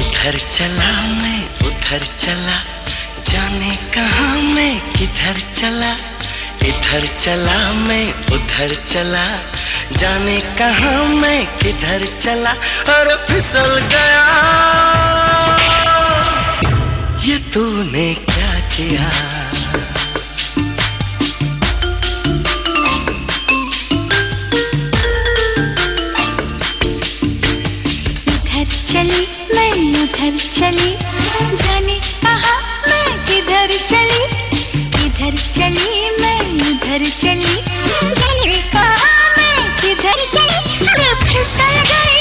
इधर चला मैं उधर चला, जाने कहाँ मैं किधर चला। इधर चला मैं उधर चला, जाने कहाँ मैं किधर चला। और फिसल गया, ये तूने क्या किया। चली मैं उधर चली, जाने कहाँ मैं किधर चली। इधर चली मैं उधर चली, जाने कहाँ मैं किधर चली। अरे फिसल गई,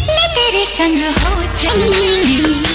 ले तेरे संग हो चली।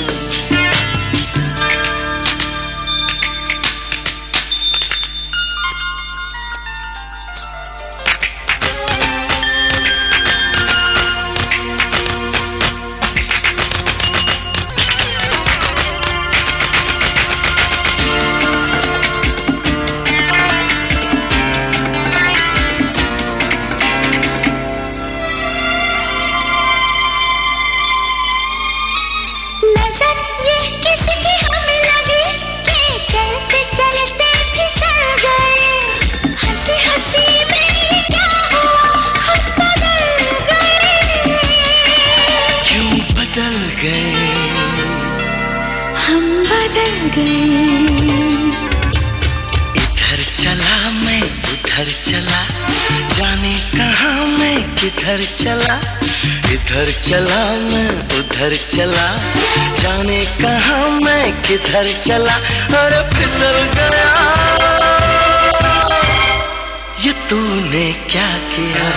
हम बदल गए। इधर चला मैं उधर चला, जाने कहाँ मैं किधर चला। इधर चला मैं उधर चला, जाने कहाँ मैं किधर चला। और फिसल गया, ये तूने क्या किया।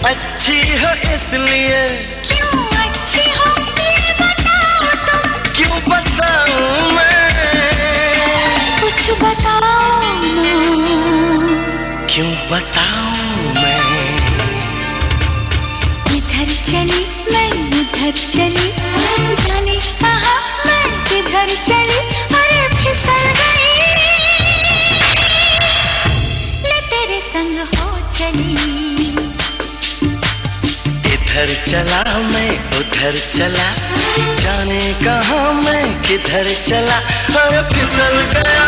अच्छी हो इसलिए। क्यों अच्छी हो ये बताओ तुम। क्यों बताऊं मैं, कुछ बताओ ना। क्यों बताऊं मैं। इधर चली मैं उधर चली, जाने कहाँ मैं किधर चली। अरे फिसल गई, ले तेरे संग हो चली। इधर चला मैं उधर चला, जाने कहाँ मैं किधर चला। और फिसल गया,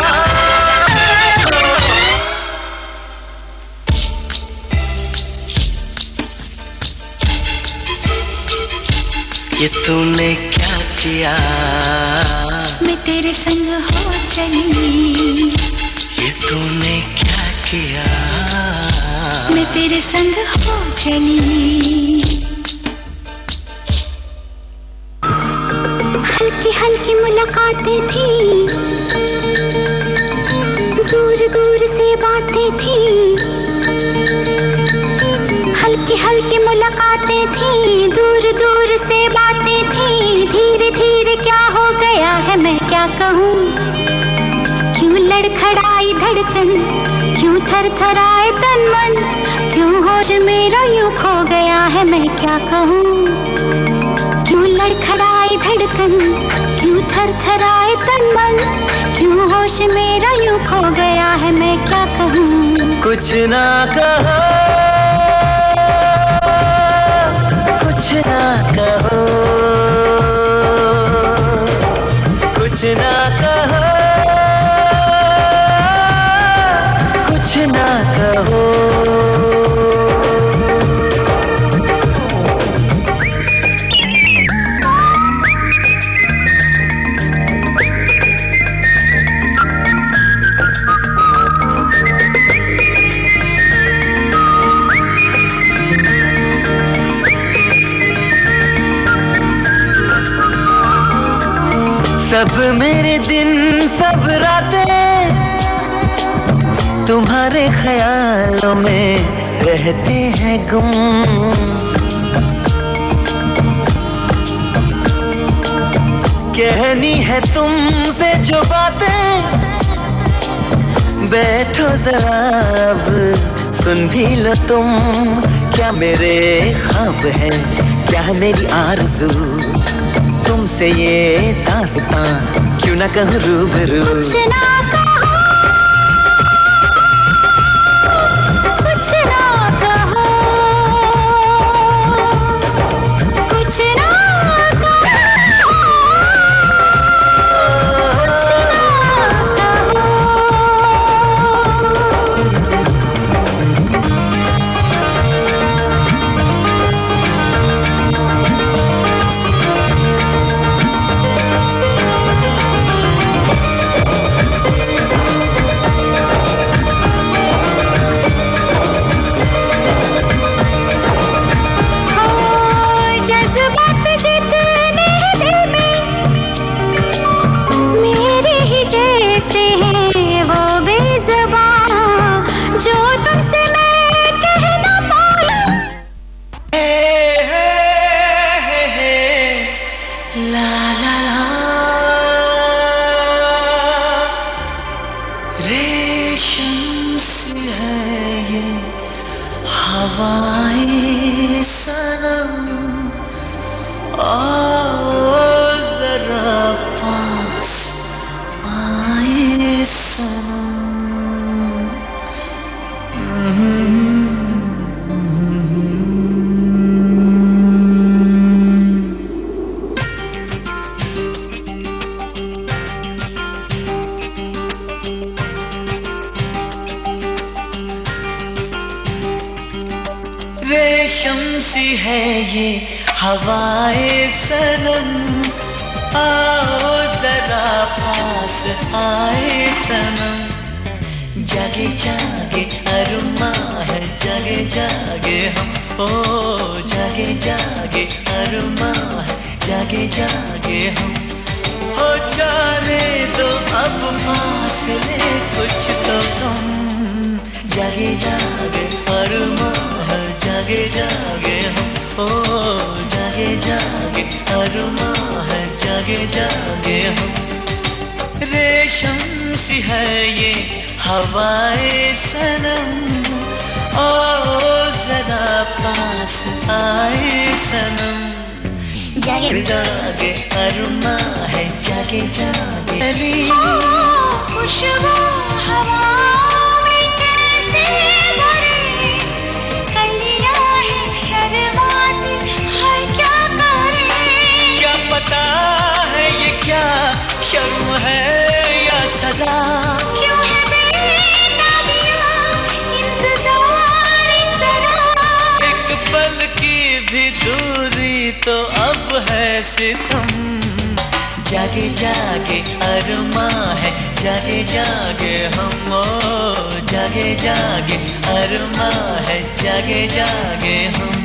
ये तूने क्या किया। मैं तेरे संग हो चली। ये तूने क्या किया। मैं तेरे संग हो चली। हल्की हल्की मुलाकातें थी, दूर दूर से आती थी, हल्की हल्की मुलाकातें थी, दूर दूर से बातें थी। धीरे धीरे क्या हो गया है मैं क्या कहूँ, क्यों लड़खड़ाई धड़कन, क्यों थरथराए तन मन, क्यों होश मेरा यूं खो गया है मैं क्या कहूँ। क्यों लड़खड़ाई धड़कन, क्यों थरथराए तन मन, क्यों होश मेरा यूं खो गया है मैं क्या कहूँ। कुछ ना कहो, कुछ ना कहो, कुछ ना कहो, कुछ ना कहो। सब मेरे दिन सब रातें तुम्हारे ख्यालों में रहते हैं गुम। कहनी है तुमसे जो बातें, बैठो जरा अब सुन भी लो तुम। क्या मेरे ख्वाब है, क्या है मेरी आरज़ू, तुमसे ये दास्तां क्यों ना कहूँ रूबरू। कुछ ना कहो, कुछ ना कहो, कुछ ना कहो, कुछ ना कहो। रेशम सी है ये हवाएं सनम, आओ जरा पास आए सनम। रेशम सी है ये हवाएं सनम, आओ जरा पास आए सनम। जागे जागे अरमा है, जागे जागे हम, ओ जागे जागे अरमा है, जागे जागे हम। हो जाने दो अब फासले कुछ तो कम, जागे जागे अरमा है, जागे जागे हम, ओ जागे जागे अरमा है, जागे जागे हम। रेशम सी है ये हवाएं सनम, ओ जरा पास आए सनम। जागे जागे अरमा है, जागे जागे। खुशबू हवा में कैसे भरे, कलियां है शर्माती है क्या करे। क्या पता है ये क्या शर्म है या सजा, क्यों है बेताबियां इंतजार जरा। एक पल की भी दूरी तो अब है सितम। जागे जागे अरमा है, जागे जागे हम, ओ जागे जागे अरमा है, जागे जागे हम।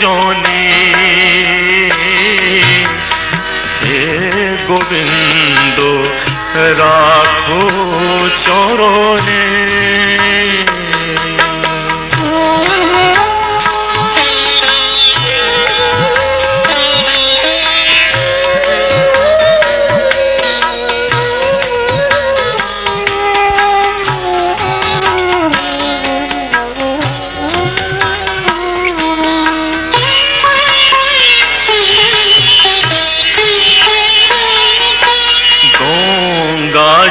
জনে হে গোবিন্দ রাখো চরণে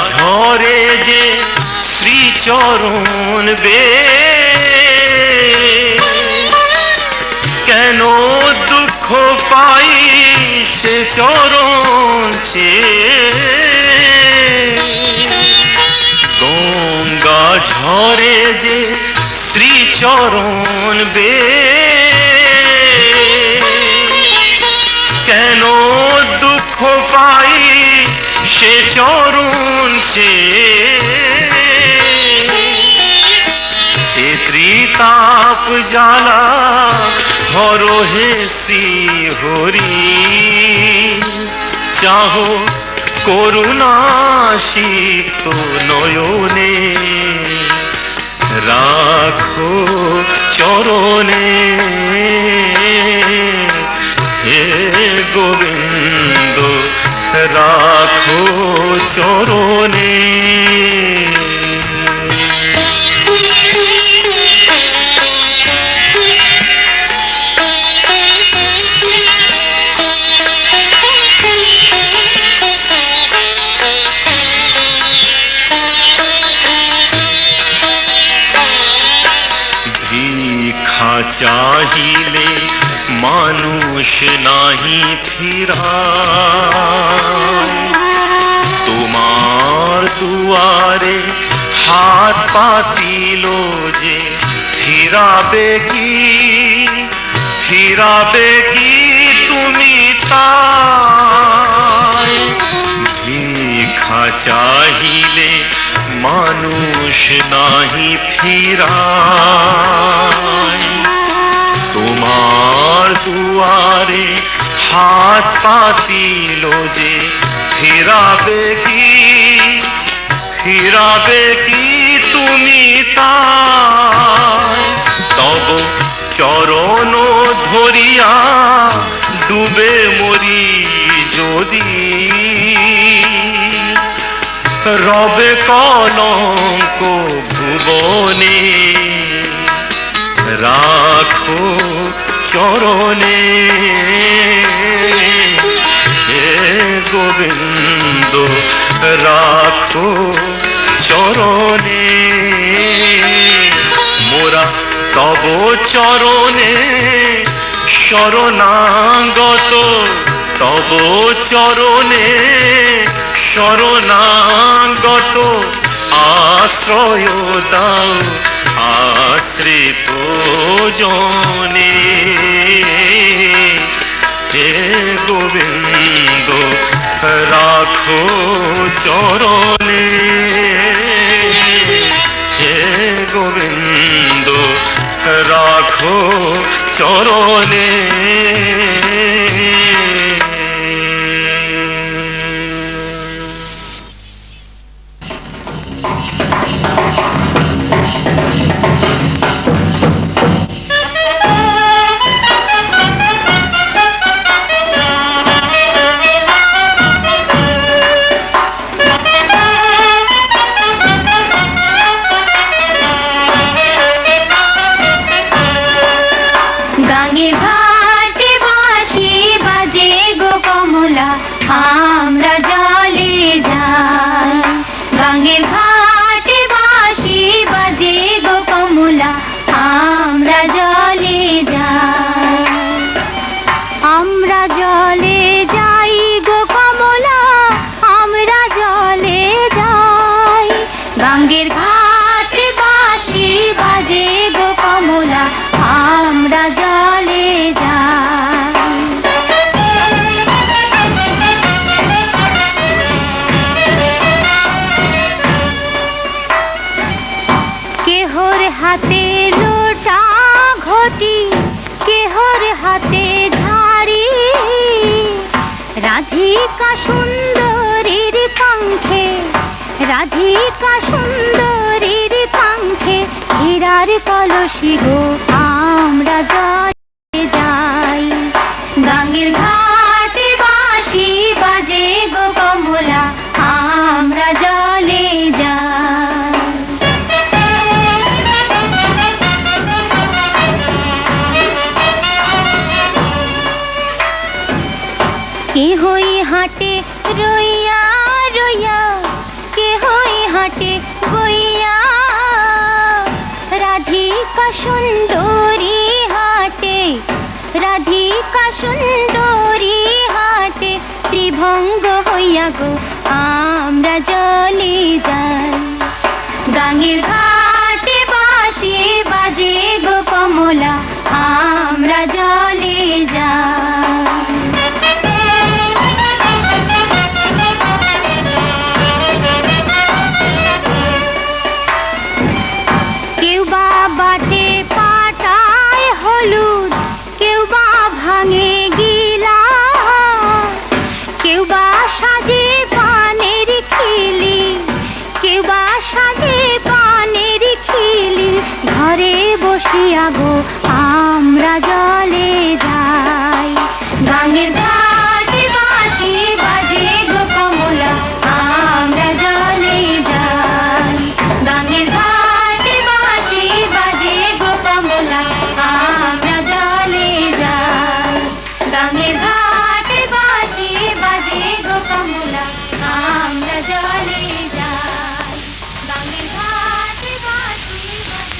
ঝরে যে শ্রীচরণ বে কেন দুঃখ পাই সে চরণ ছে গঙ্গা ঝরে যে শ্রীচরণ বে কেন দুঃখ পাই সে চরণ ছে ত্রিতাপ জ্বালা ধরো হে শ্রী হরি চাহো করুণাসিক্ত নয়নে রাখো চরণে হে গোবিন্দ রাখো চরণে ভিক্ষা চাহিলে মানুষ নাহি ফিরায় তোমার দুয়ারে হাত পাতিল যে ফিরাবে কি তুমি তাই ভিক্ষা চাহিলে মানুষ নাহি ফিরায় তোমার দুয়ারে হাত পাতিল যে ফিরাবে কি তুমি তাই তব চরণ ধরিয়া ডুবে মরি যদি রবে কলঙ্ক ভুবনে রাখো চরণে হে গোবিন্দ রাখো চরণে মোরা তব চরণে শরণাগত তব চরণে শরণাগত আশ্রয় দাও আশ্রিত জনে হে গোবিন্দ রাখো চরণে হে গোবিন্দ রাখো চরণে গাঙে ভাই হাতে ঝাড়ি, রাধিকা সুন্দরীর পাঙ্খে, রাধিকা সুন্দরীর পাঙ্খে হীরার কলসি গো আমরা জলে যাই। গাঙ্গের ঘাটে বাঁশি বাজে গো কমলা আমরা জলে যাই। কেহই হাটে রইয়া রইয়া, কেহই হাটে বইয়া, রাধিকা সুন্দরী হাটে, রাধিকা সুন্দরী হাটে ত্রিভঙ্গ হইয়া গো আমরা জলে যাই। গাঙ্গের ঘাটে বাঁশি বাজে গো কমলা আমরা জলে যাই। কেউ বা বাটে পাটায় হলুদ, কেউ বা ভাঙে গিলা, কেউ বা সাজে পানের খিলি, কেউ বা সাজে পানের খিলি ঘরে বসিয়া গো আমরা জলে যাই। গাঙ্গের ঘাটে বাঁশি বাজে গো কমলা আমরা জলে যাই। গাঙ্গের ঘাটে বাঁশি বাজে গো কমলা আমরা জলে যাই। গাঙ্গের ঘাটে বাঁশি বাজে গো কমলা আমরা জলে যাই। গাঙ্গের ঘাটে বাঁশি বাজে।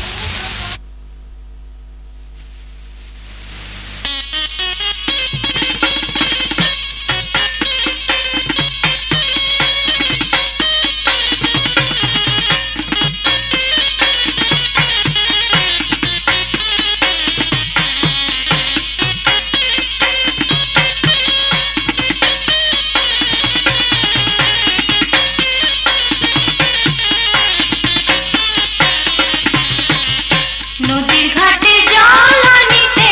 নদীর ঘাটে জল আনিতে,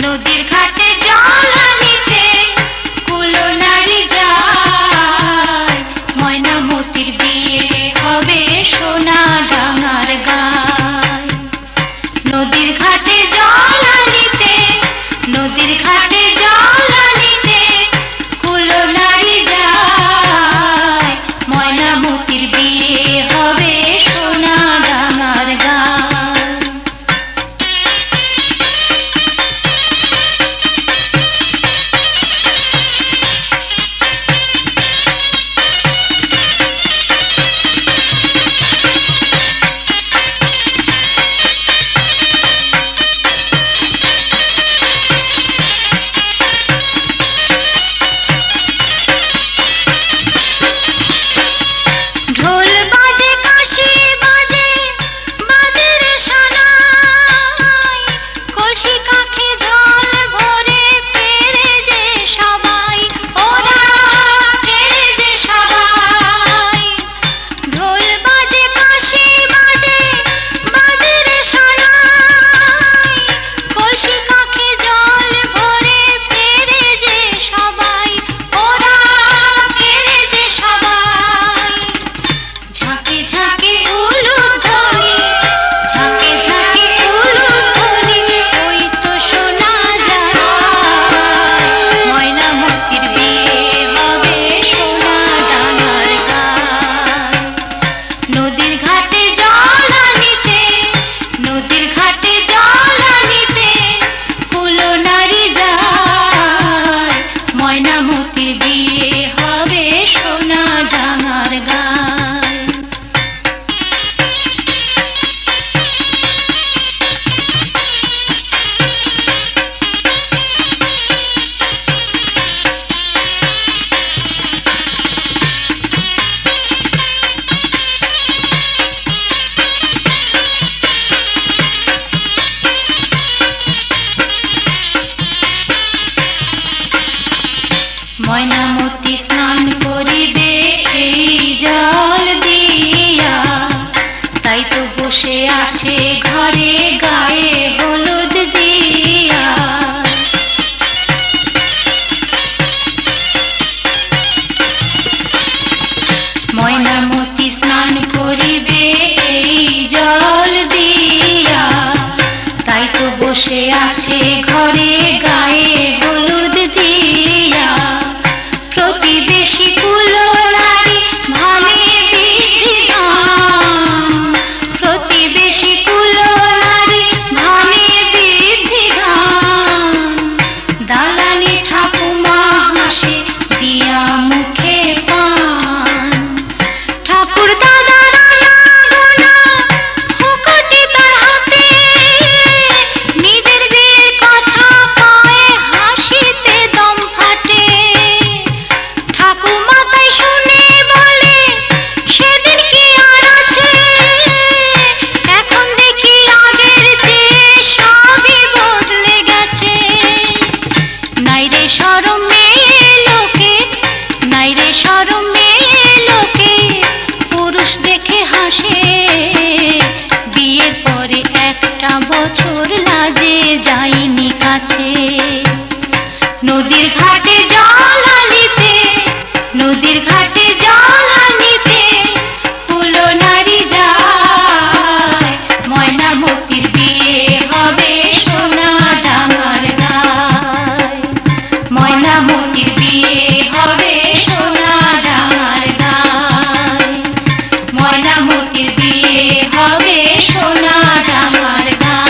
নদীর ঘাটে জল আনিতে কুলো নারী যায়। ময়নামতির বিয়ে হবে সোনা ডাঙার গায়। নদীর ঘাটে জল আনিতে, নদীর ঘাটে জল আনিতে কুলো নারী যায়। ময়নামতির বিয়ে হবে সোনা ডাঙার গায়। ঢোল বাজে কাশি বাজে বাদের সানাই, কলসি কাখে জল ভরে ফেরে যে সবাই, ওরা ফেরে যে সবাই। ঢোল বাজে কাশি বাজে বাদের সানাই, কলসি কাখে জল ভরে ফেরে যে সবাই, ওরা ফেরে যে সবাই। ঝাঁকে ঝাঁকে উলুধ্বনি, ঝাঁকে ঝাঁকে উলুধ্বনি ওই তো শোনা যায়। ময়নামতির বিয়ে হবে সোনা ডাঙার গায়। নদীর ঘাটে জল আনিতে, নদীর ঘাটে জল আনিতে কুলো নারী যায়। ময়নামতির বিয়ে হবে সোনা ডাঙার গায়। ময়নামতি স্নান করিবে এই জল দিয়া, তাই তো বসে আছে ঘরে গায়ে হলুদ দিয়া। বসে আছে ঘরে গায়ে হলুদ দিয়া, প্রতিবেশী কুলো নারী ভানে বিধি গান, প্রতিবেশী কুলো নারী ভানে বিধি গান, দালানে ঠাকুমা হাসে দিয়া মুখে পান, ঠাকুর দাদা বছর লাজে যাইনি কাছে, নদীর ঘাটে জল আনিতে, নদীর ঘাটে জল আনিতে কুলো নারী যায়, ময়নামতির বিয়ে হবে সোনা ডাঙার গায়, ময়নামতির বিয়ে হবে সোনা ডাঙার গায়, ময়নামতির বিয়ে হবে সোনা ডাঙার গায়।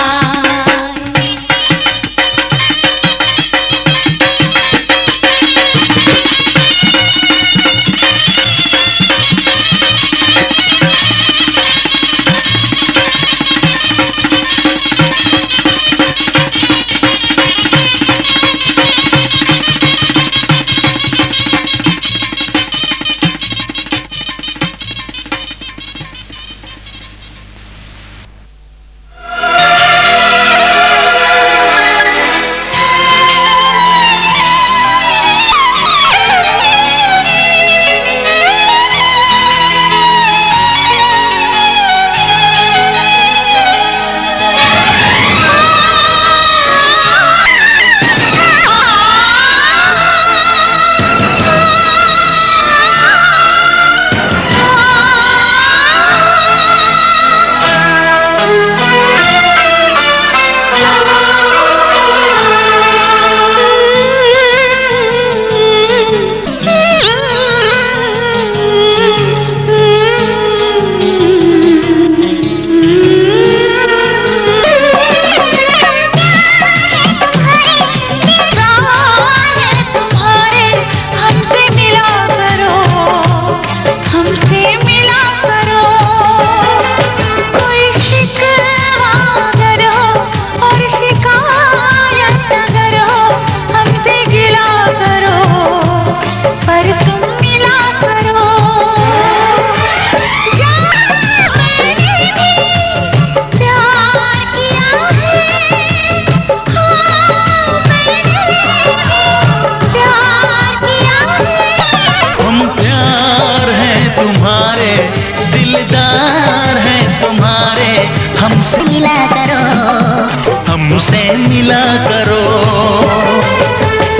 हमसे मिला करो,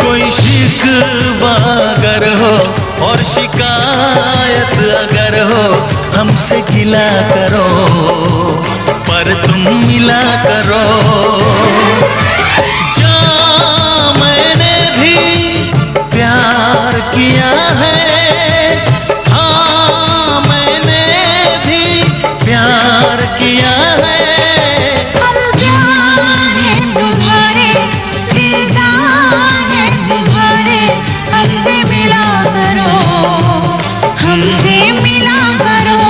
कोई शिकवा अगर हो और शिकायत अगर हो हमसे गिला करो, पर तुम मिला करो। जा मैंने भी प्यार किया है, हाँ मैंने भी प्यार किया है। हमसे मिला करो।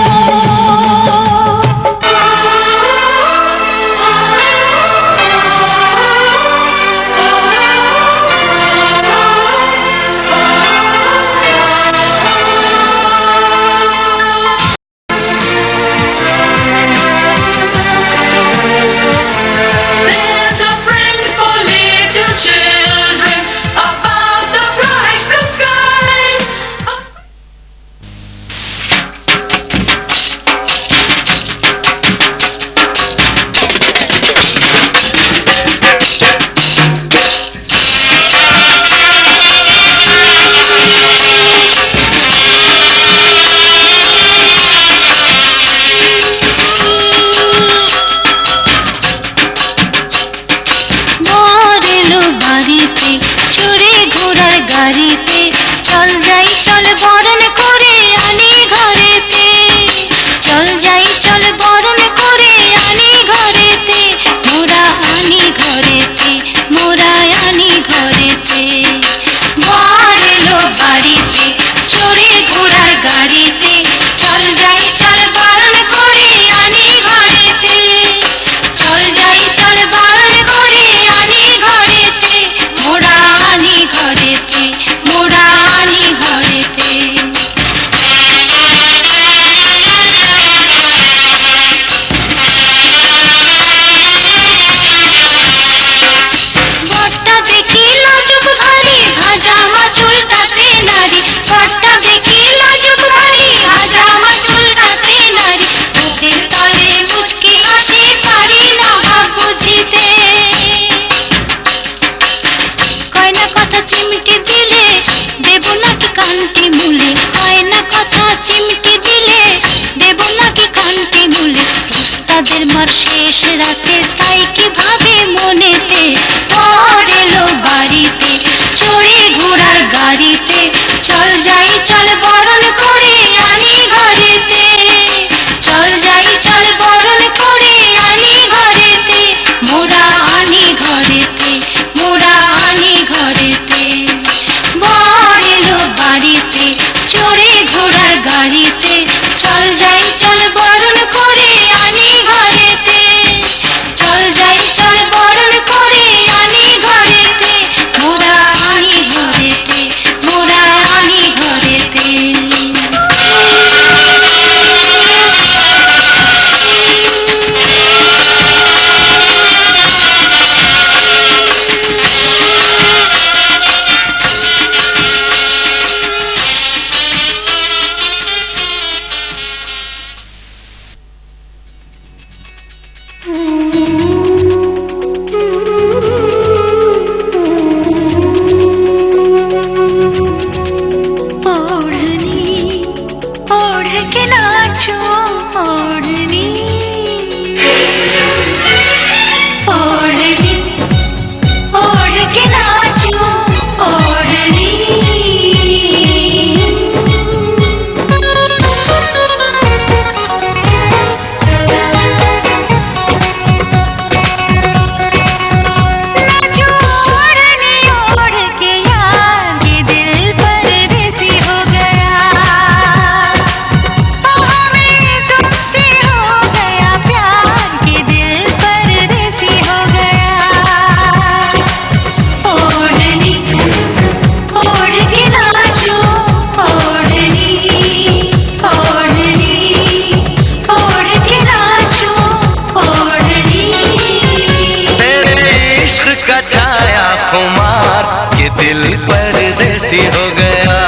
कि दिल परदेसी हो गया।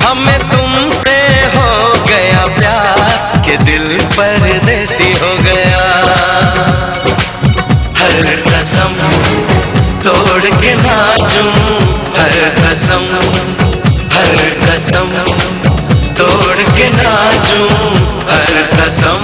हमें तुमसे हो गया प्यार कि दिल परदेसी हो गया। हर कसम तोड़ के नाचूं, हर कसम तोड़ के नाचूं, हर कसम।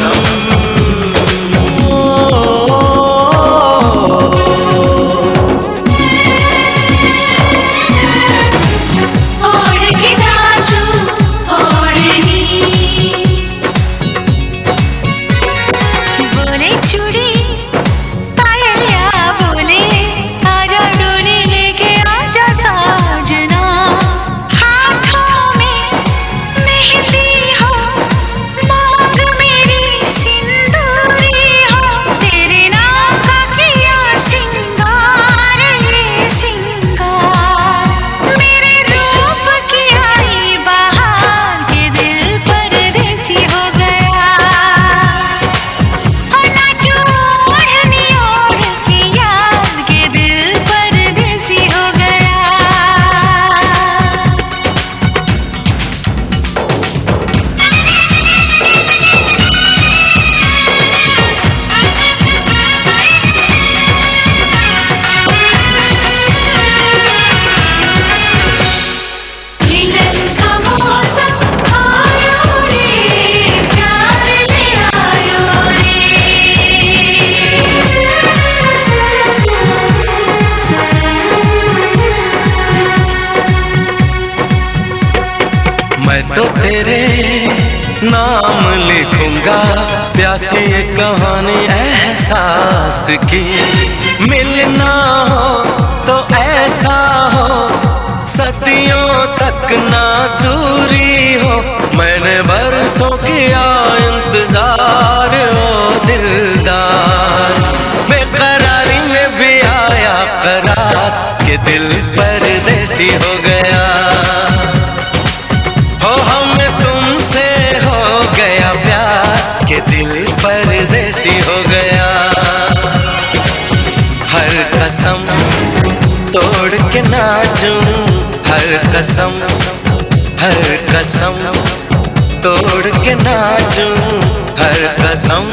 तो तेरे नाम लिखूंगा, प्यासी ये कहानी एहसास की। मिलना हो तो ऐसा हो, सदियों तक ना दूरी हो। मैंने बरसों किया इंतजार ओ दिलदार, बेकरारी में भी आया करार कि दिल परदेसी हो गया। दिल परदेसी हो गया। हर कसम तोड़ के नाचूं, हर कसम तोड़ के नाचूं, हर कसम।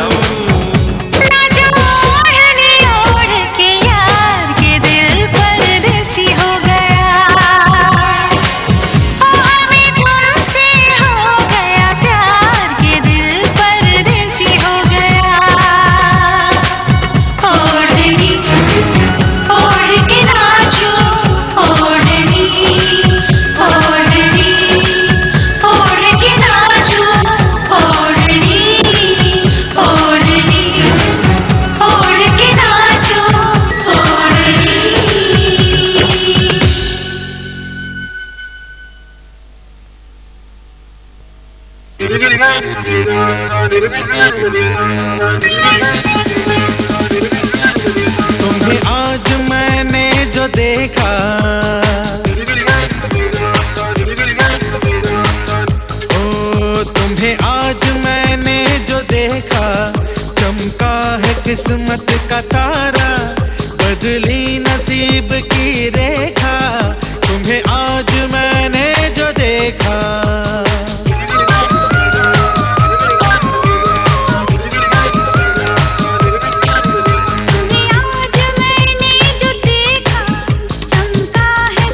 तुम्हें आज मैंने जो देखा, ओ तुम्हें आज मैंने जो देखा, चमका है किस्मत का तारा, बदली नसीब की रेखा। तुम्हें आज मैंने जो देखा, आज मैंने जो देखा, चमका है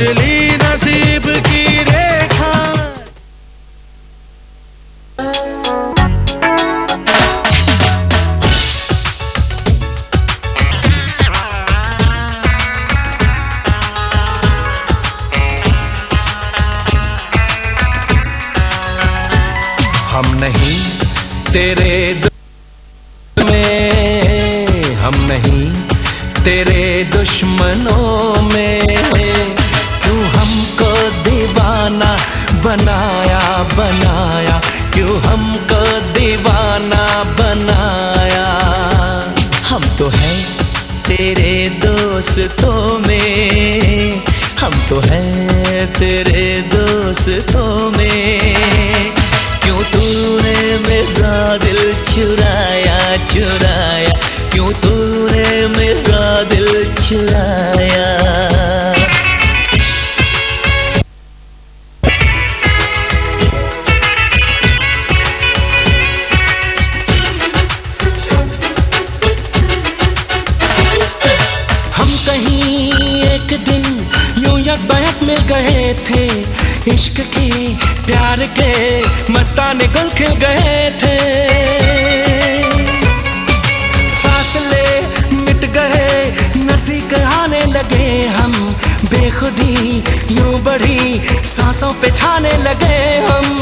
उजली नसीब की रेखा। हम नहीं तेरे में, हम नहीं तेरे दुश्मनों में। क्यों हमको दीवाना बनाया बनाया, क्यों हमको दीवाना बनाया। हम तो हैं तेरे दोस्तों में, हम तो हैं तेरे दोस्तों में। क्यों तूने मेरा दिल चुराया चुराया, क्यों तूने मेरा दिल चुराया। हम कहीं एक दिन यूं यकबयक मिल गए थे, इश्क के प्यार के मस्ताने गुल खिल गए थे। फासले मिट गए, नज़दीक आने लगे हम, बेखुदी यूं बढ़ी, सांसों पे छाने लगे हम।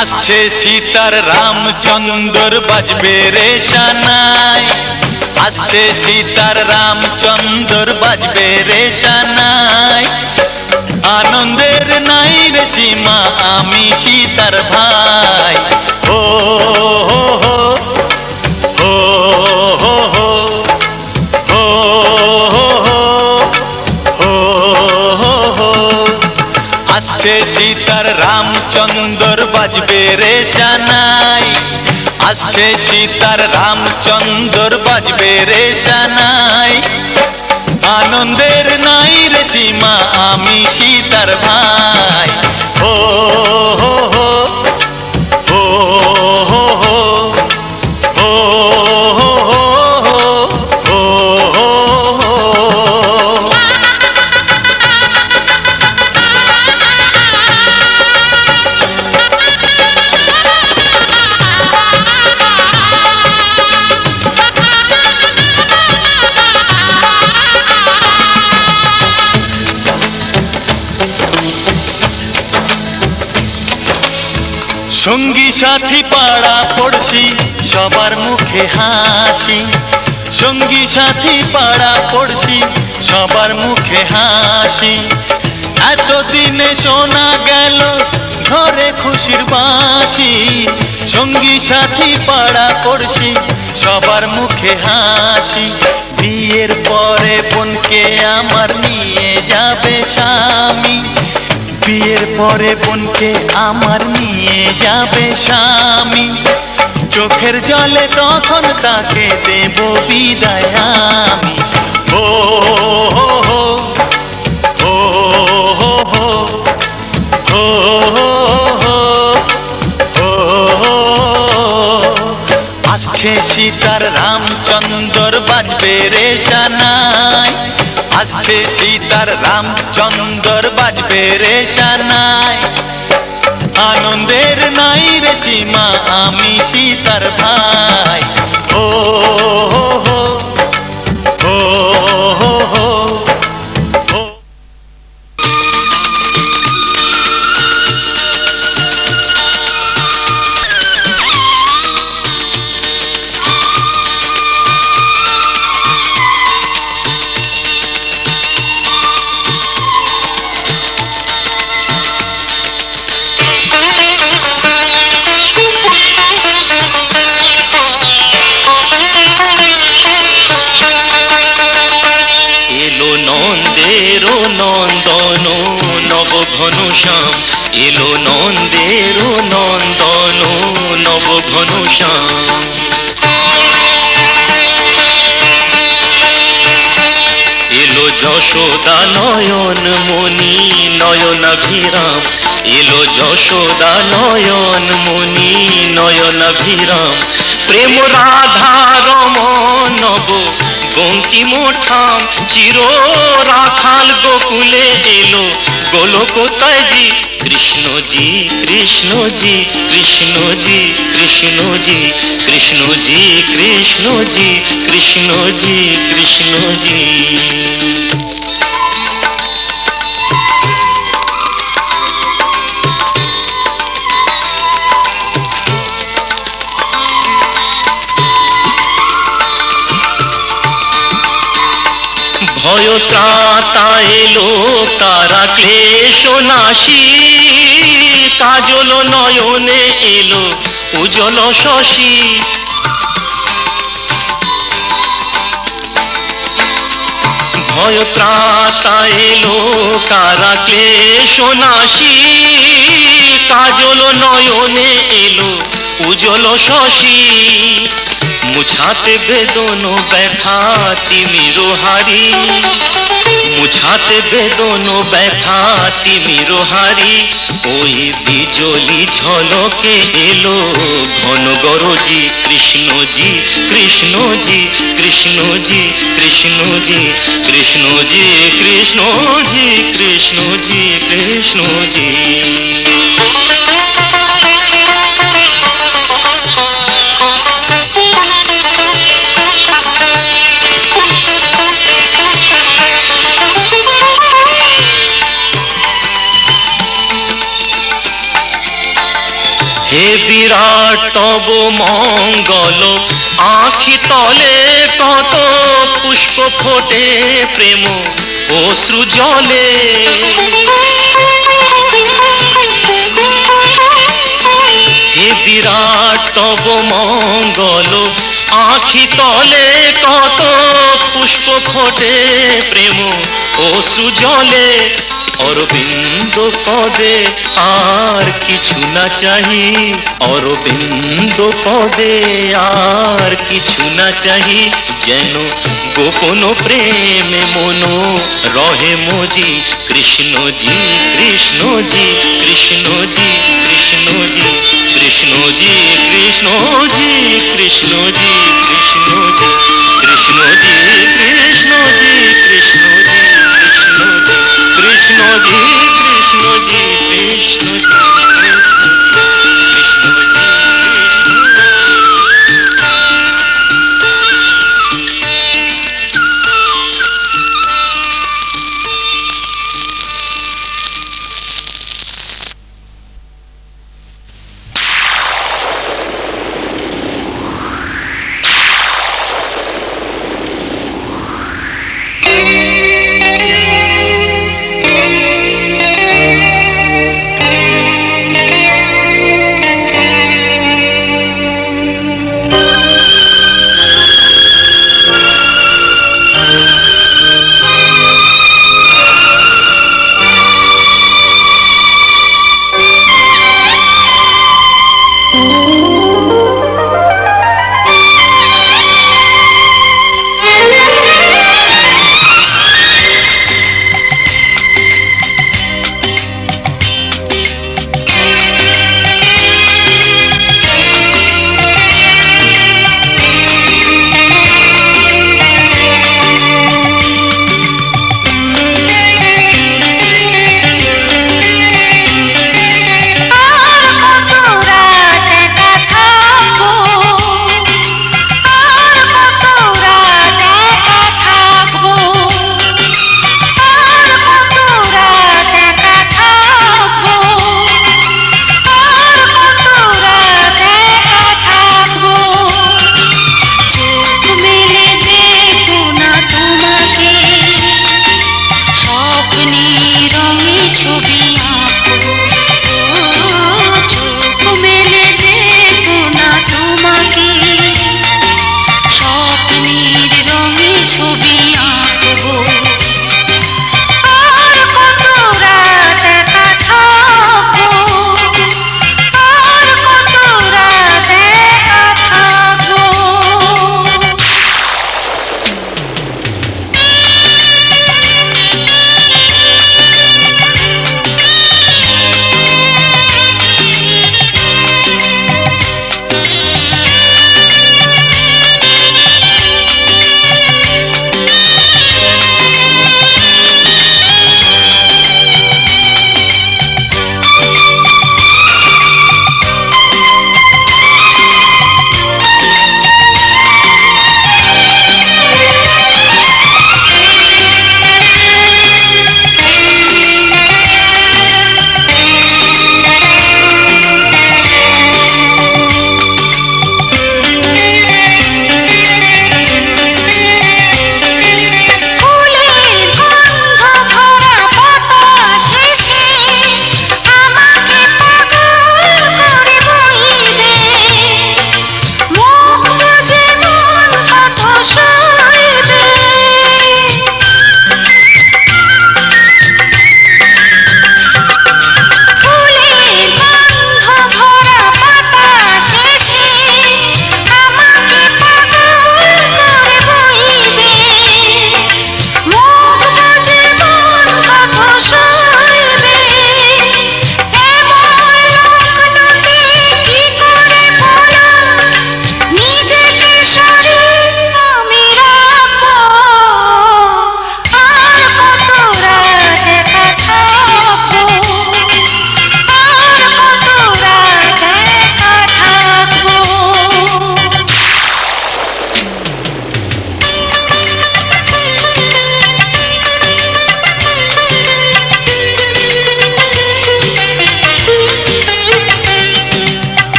আসছে সীতার রামচন্দ্র বাজবে রে সানাই, আসছে সীতার রামচন্দ্র বাজবে রে সানাই। আনন্দের নাই রে সীমা আমি সীতার ভাই। ও হো হো ও হো হো ও হো হো ও হো। আসছে সীতার রামচন্দ্র বাজবে রে সানাই, আসছে সীতার রামচন্দ্র বাজবে রে সানাই। আনন্দের নাই রে সীমা আমি সীতার ভাই। ও হো হো ও হো হো ও হো হো ও হো হো। সঙ্গী সাথী পাড়া পড়শি সবার মুখে হাসি, সঙ্গী সাথী পাড়া পড়শি সবার মুখে হাসি। এতদিনে শোনা গেল ঘরে খুশির বাঁশি, সঙ্গী সাথী পাড়া পড়শি সবার মুখে হাসি। বিয়ের পরে বোনকে আমার নিয়ে যাবে স্বামী, বিয়ের পরে বোনকে আমার নিয়ে যাবে স্বামী। চোখের জলে তখন তাকে দেব বিদায় আমি। ও হো হো ও হো হো ও হো হো ও হো। আসছে সীতার রামচন্দ্র বাজবে রে সানাই, আসছে সীতার রামচন্দ্র বাজবে রে সানাই। আনন্দের নাই রে সীমা আমি সীতার ভাই। ও হো হো ও হো হো ও। নন্দন নবঘন শ্যাম, এলো নন্দের নন্দন নবঘন শ্যাম। এলো যশোদা নয়ন মণি নয়নাভিরাম, এলো যশোদা নয়ন মণি নয়নাভিরাম। প্রেম রাধা রমণ নব বঙ্কিম ঠাম, চির রাখাল গোকুলে এলো গোলকতায় জি। কৃষ্ণজি কৃষ্ণজি কৃষ্ণজি কৃষ্ণজি কৃষ্ণজি কৃষ্ণজি কৃষ্ণজি কৃষ্ণজি। ভয় ত্রাতা এলো তারা ক্লেশ নাশী, কাজল নয়নে এলো উজ্জ্বল শশী। ভয় ত্রাতা এলো কারা ক্লেশ নাশী, কাজল নয়নে এলো উজ্জ্বল শশী। মুছাতে বেদন ব্যথা তিমির হারি, মুছাতে বেদন ব্যথা তিমির হারি। ওই বিজলি ঝলকে এলো ঘন গরজি। কৃষ্ণজি কৃষ্ণজি কৃষ্ণজি কৃষ্ণজি কৃষ্ণজি কৃষ্ণজি কৃষ্ণজি কৃষ্ণজি। হে বিরাট তব মঙ্গল, আঁখি তলে কত পুষ্প ফোটে প্রেম অশ্রু জলে। হে বিরাট তব মঙ্গল, আঁখি তলে কত পুষ্প ফোটে প্রেম অশ্রু জলে। অরবিন্দ পদে আর কিছু না চাহি, অরবিন্দ পদে আর কিছু না চাহি, যেন গোপন প্রেমে মনো রহে মজি কৃষ্ণজি কৃষ্ণজি।